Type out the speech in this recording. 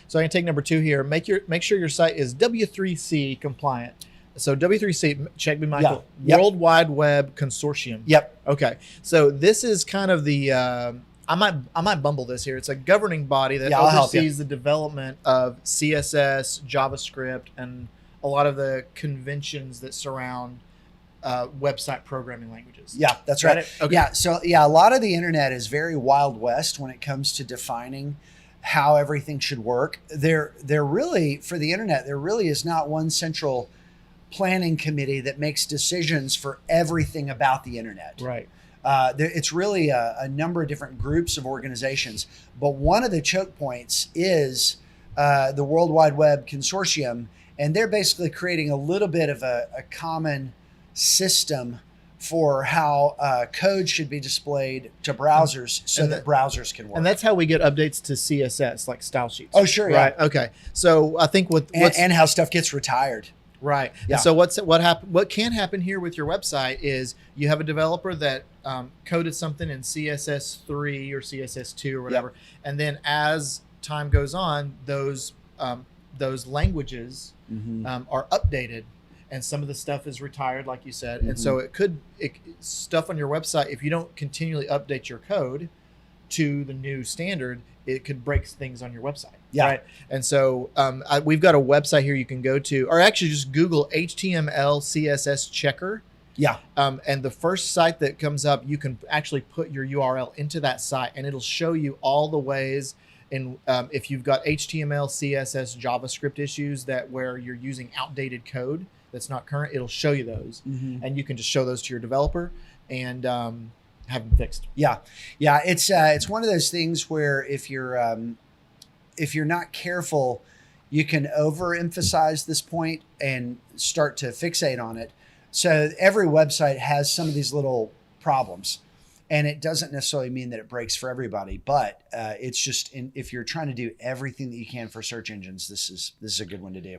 So I can take number 2 here. Make sure your site is W3C compliant. So W3C, check me, Michael. Yep. World Wide Web Consortium. Yep. Okay. So this is kind of the I might bumble this here. It's a governing body that oversees the development of CSS, JavaScript, and a lot of the conventions that surround website programming languages. Yeah, that's right. Okay. Yeah. So a lot of the internet is very Wild West when it comes to defining how everything should work. There really, for the internet, there really is not one central planning committee that makes decisions for everything about the internet. Right. It's really a number of different groups of organizations, but one of the choke points is the World Wide Web Consortium, and they're basically creating a little bit of a common system for how code should be displayed to browsers so that browsers can work. And that's how we get updates to CSS, like style sheets. Oh, sure. Right. Yeah. Okay. So I think and how stuff gets retired. Right. Yeah. And so what can happen here with your website is you have a developer that coded something in CSS3 or CSS2 or whatever, and then as time goes on, those languages are updated. And some of the stuff is retired, like you said. And so stuff on your website, if you don't continually update your code to the new standard, it could break things on your website. Yeah. Right. And so we've got a website here you can go to, or actually just Google HTML CSS checker. Yeah. And the first site that comes up, you can actually put your URL into that site, and it'll show you all the ways in if you've got HTML, CSS, JavaScript issues where you're using outdated code that's not current, it'll show you those, and you can just show those to your developer and have them fixed. Yeah. It's one of those things where if you're not careful, you can overemphasize this point and start to fixate on it. So every website has some of these little problems, and it doesn't necessarily mean that it breaks for everybody, but it's just if you're trying to do everything that you can for search engines, this is a good one to do.